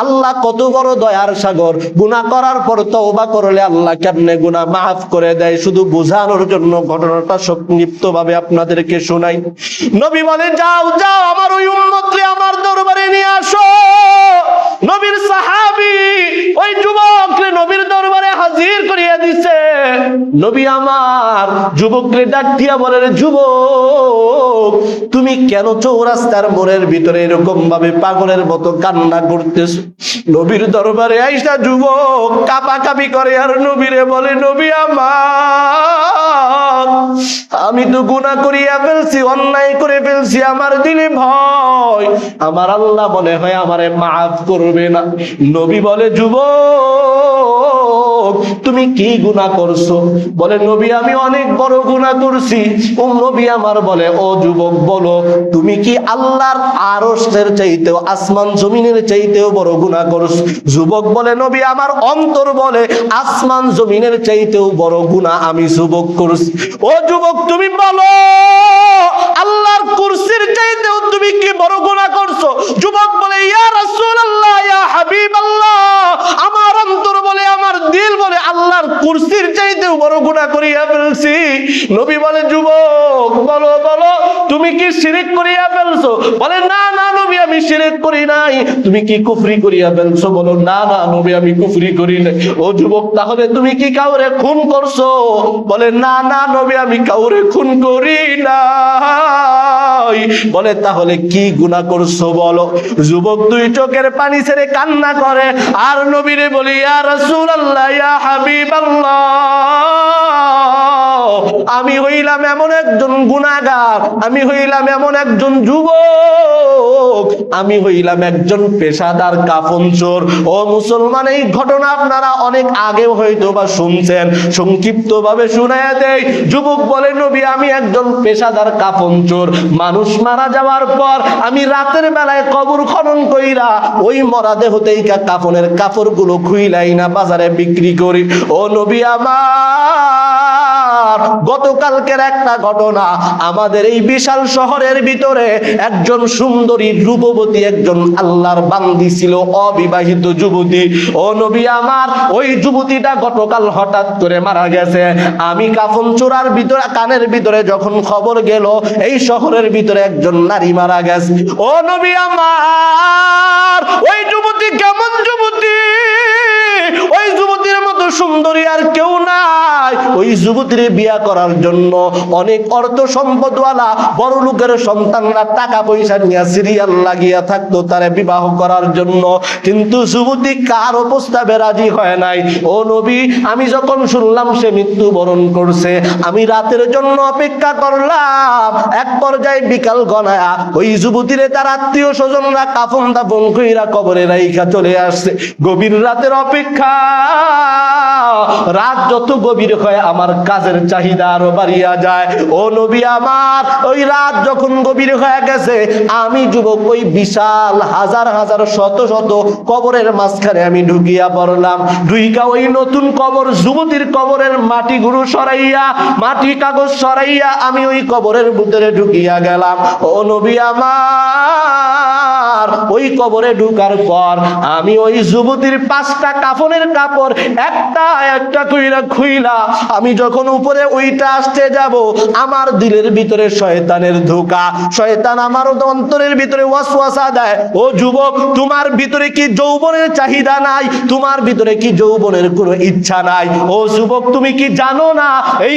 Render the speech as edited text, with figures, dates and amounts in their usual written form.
আল্লাহ কত বড় দয়ার সাগর, গুনাহ করার পর তওবা করলে আল্লাহ কেমনে গুনাহ মাফ করে দেয়, শুধু বোঝানোর জন্য ঘটনাটা সংক্ষিপ্ত ভাবে আপনাদেরকে শোনাই। নবী বলে, যাও যাও আমার ওই উম্মতকে আমার দরবারে নিয়ে আসো। নবীর সাহাবী ওই যুবককে নবীর দরবারে হাজির করিয়া দিছে। নবী আমার যুবককে ডাক দিয়া বলেন, যুবক তুমি কেন চৌরাস্তার মোড়ের ভিতরে এরকম ভাবে পাগলের মতো কান্না করতেছো? নবীর দরবারে আইসা যুবক কাঁপাকাঁপি করে আর নবীরে বলে, নবী আমার আমি তো গুনাহ করিয়া ফেলছি, অন্যায় করে ফেলছি, আমার দিলে ভয়, আমার আল্লাহ মনে হয় আমারে মাফ করবে না। নবী বলে, যুবক তুমি কি গুনাহ করছো? বলে, নবী আমি অনেক বড় গুনাহ করছি। ও নবী আমার বলে, ও যুবক বলো তুমি কি আল্লাহর আরশের চাইতেও আসমান জমিনের চাইতেও বড় গুনাহ করছো? যুবক বলে, নবী আমার অন্তর বলে আসমান জমিনের চাইতেও বড় গুনাহ আমি যুবক করছি। ও যুবক তুমি বলো আল্লাহর কুরসির চাইতেও তুমি কি বড় গুনাহ করছো? যুবক বলে, ইয়া রাসূলুল্লাহ, ইয়া হাবিবাল্লাহ, আমার অন্তর বলে, আমার দিল বলে আল্লাহর কুরসির চাইতেও বড় গুনাহ করিয়া ফেলছি। নবী বলে, যুবক বলো বলো তুমি কি শিরক করিয়া ফেলছো? বলে, না না নবী আমি শিরক করি নাই। তুমি কি কুফরি করিয়া ফেলছো? বলো, না না নবী আমি কুফরি করি নাই। ও যুবক তাহলে তুমি কি কাউরে খুন করছো? বলে, না না নবী আমি কাউরে খুন করি নাই। বলে, তাহলে কি গুনাহ করছো বলো? যুবক দুই চোখের পানি ছেড়ে কান্না করে আর নবীরে বলি, ইয়া রাসূলুল্লাহ, ইয়া হাবিবাল্লাহ, আমি হইলাম এমন একজন গুনাহগার, আমি হইলাম এমন একজন যুবক, আমি হইলাম একজন পেশাদার কাফন চোর। ও মুসলমান এই ঘটনা আপনারা অনেক আগে হয়তো বা শুনছেন, সংক্ষিপ্ত ভাবে শুনাইয়া দেই। যুবক বলে, নবী আমি একজন পেশাদার কাফন চোর। মানুষ মারা যাওয়ার পর আমি রাতের বেলায় কবর খনন কইরা ওই মরা দেহ থেকে কাফনের কাপড়গুলো খুইলাই না বাজারে বিক্রি করি। ও নবী আমার গতকালকের একটা ঘটনা, আমাদের এই বিশাল শহরের ভিতরে একজন সুন্দরী রূপবতী একজন আল্লাহর বান্দি ছিল, অবিবাহিত যুবতী। ও নবী আমার ওই যুবতীটা গতকাল হঠাৎ করে মারা গেছে। আমি কাফন চোরার ভিতরে কানের ভিতরে যখন খবর গেল এই শহরের ভিতরে একজন নারী মারা গেছে। ও নবী আমার ওই যুবতী কেমন যুবতী? ওই যুবতীর মতো সুন্দরী আর কেউ নাই। ওই যুবতীর বিয়া করার জন্য অনেক অর্থ সম্পদওয়ালা বড় লোকের সন্তানরা টাকা পয়সা নিয়ে সিরিয়াল লাগিয়া থাকতো তারে বিবাহ করার জন্য, কিন্তু যুবতী কারো প্রস্তাবে রাজি হয় নাই। ও নবী আমি যখন শুনলাম সে মৃত্যুবরণ করছে, আমি রাতের জন্য অপেক্ষা করলাম। এক পর্যায়ে বিকাল গনায়া ওই যুবতীরে তার আত্মীয় স্বজনরা কাফন দাফন কইরা কবরে রাইখা চলে আসছে। গভীর রাতের অপেক্ষা, রাত যত গভীর হয় আমার কাজের চাহিদা আরো বাড়িয়া যায়। ও নবী আমার ওই রাত যখন গভীর হয়ে গেছে, আমি যুবক ওই বিশাল হাজার হাজার শত শত কবরের মাঝখানে আমি ঢুকিয়া পড়লাম। ঢুইকা ওই নতুন কবর যুবতীর কবরের মাটিগুলো সরাইয়া, মাটি কাগজ সরাইয়া আমি ওই কবরের ভিতরে ঢুকিয়া গেলাম। ও নবী আমার ওই কবরে ঢুকার পর আমি ওই যুবতীর 5টা কাফনের কাপড় একটা একটা কইরা খুইলা আমি যখন উপরে ওইটা আসতে যাব, আমার দিলের ভিতরে শয়তানের ধোঁকা, শয়তান আমার অন্তরের ভিতরে ওয়াসওয়াসা দেয়, ও যুবক তোমার ভিতরে কি যৌবনের চাহিদা নাই? তোমার ভিতরে কি যৌবনের কোনো ইচ্ছা নাই? ও যুবক তুমি কি জানো না এই